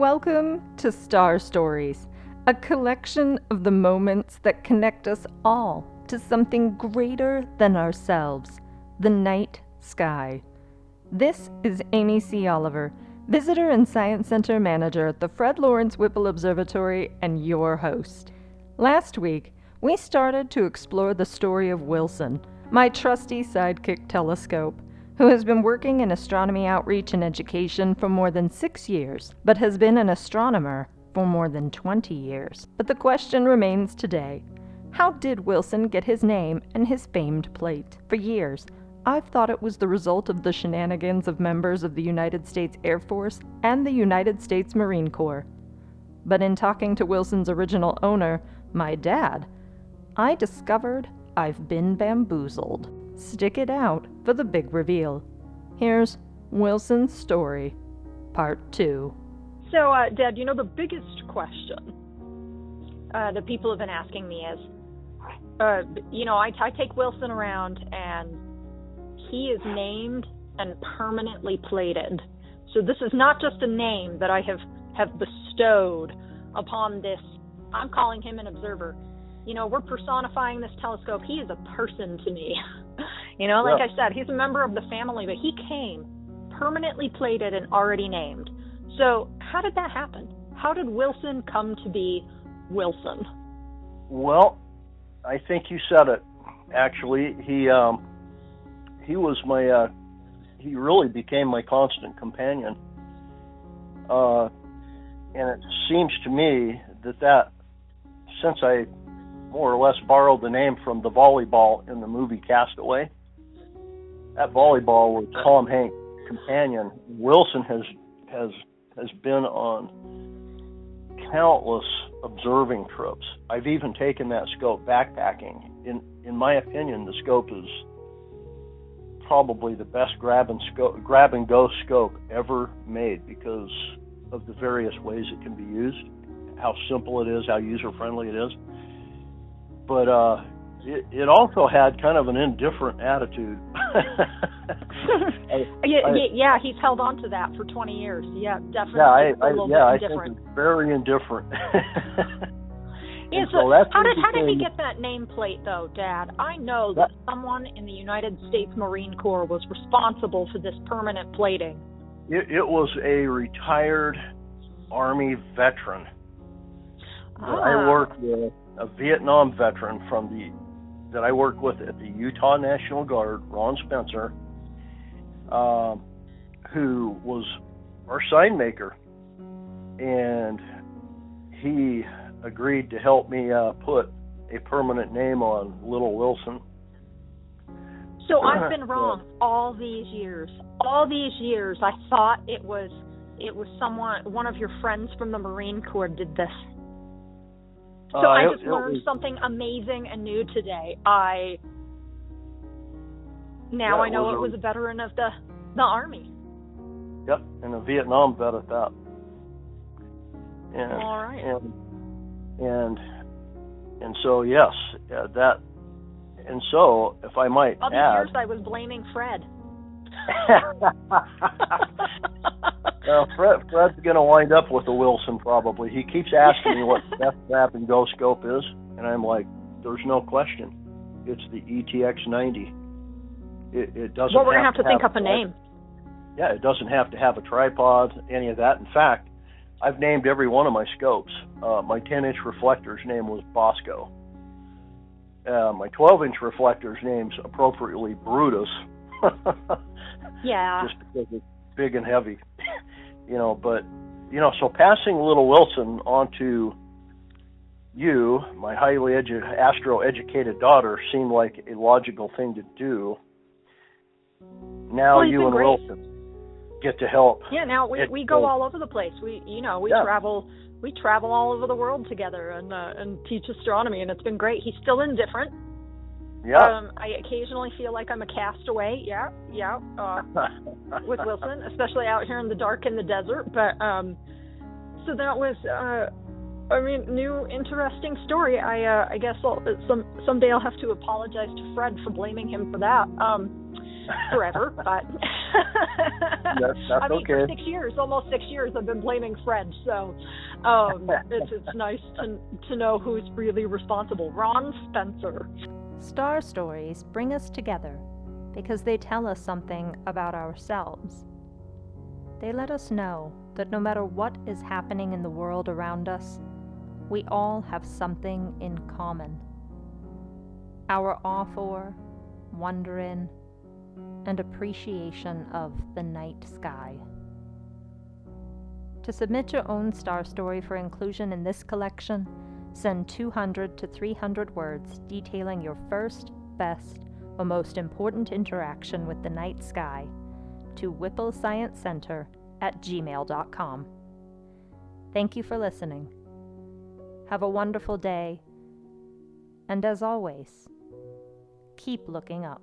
Welcome to Star Stories, a collection of the moments that connect us all to something greater than ourselves, the night sky. This is Amy C. Oliver, Visitor and Science Center Manager at the Fred Lawrence Whipple Observatory and your host. Last week, we started to explore the story of Wilson, my trusty sidekick telescope, who has been working in astronomy outreach and education for more than 6 years, but has been an astronomer for more than 20 years. But the question remains today, how did Wilson get his name and his famed plate? For years, I've thought it was the result of the shenanigans of members of the United States Air Force and the United States Marine Corps. But in talking to Wilson's original owner, my dad, I discovered I've been bamboozled. Stick it out for the big reveal. Here's Wilson's story, part 2. So, Dad, the biggest question that people have been asking me is, I take Wilson around and he is named and permanently plated. So this is not just a name that I have bestowed upon this. I'm calling him an observer. We're personifying this telescope. He is a person to me. I said, he's a member of the family, but he came permanently plated and already named. So how did that happen? How did Wilson come to be Wilson? Well, I think you said it. Actually, he was my, he really became my constant companion. And it seems to me that since I more or less borrowed the name from the volleyball in the movie Castaway, that volleyball was Tom Hanks' companion. Wilson has been on countless observing trips. I've even taken that scope backpacking. In my opinion, the scope is probably the best grab and go scope ever made because of the various ways it can be used, how simple it is, how user friendly it is. But it also had kind of an indifferent attitude. He's held on to that for 20 years. Yeah, definitely. I think it's very indifferent. How did he get that nameplate, though, Dad? I know that someone in the United States Marine Corps was responsible for this permanent plating. It was a retired Army veteran that I worked with, a Vietnam veteran that I worked with at the Utah National Guard, Ron Spencer, who was our sign maker, and he agreed to help me put a permanent name on little Wilson. So I've been wrong all these years. All these years, I thought it was one of your friends from the Marine Corps did this. So I just learned something amazing and new today. I know it was a veteran of the Army. Yep, and a Vietnam vet at that. And, all right. And so yes, that. And so, if I might all these add, years I was blaming Fred. Well, Fred's going to wind up with a Wilson probably. He keeps asking me what the best grab and go scope is, and I'm like, there's no question. It's the ETX90. It doesn't. Well, we're going to have to think up a name. Yeah, it doesn't have to have a tripod, any of that. In fact, I've named every one of my scopes. My 10-inch reflector's name was Bosco. My 12-inch reflector's name's appropriately Brutus. Yeah. Just because it's big and heavy. So passing little Wilson on to you, my highly astro-educated daughter, seemed like a logical thing to do. Now you and great. Wilson get to help. Yeah, now we go all over the place. We travel all over the world together and teach astronomy, and it's been great. He's still indifferent. Yeah. I occasionally feel like I'm a castaway. With Wilson, especially out here in the dark in the desert. But so that was new interesting story. I guess someday I'll have to apologize to Fred for blaming him for that forever. But That's I mean, okay. for 6 years, almost 6 years, I've been blaming Fred. So it's nice to know who's really responsible. Ron Spencer. Star stories bring us together because they tell us something about ourselves. They let us know that no matter what is happening in the world around us, we all have something in common. Our awe for, wonder in, and appreciation of the night sky. To submit your own star story for inclusion in this collection, send 200 to 300 words detailing your first, best, or most important interaction with the night sky to whipplesciencecenter@gmail.com. Thank you for listening. Have a wonderful day, and as always, keep looking up.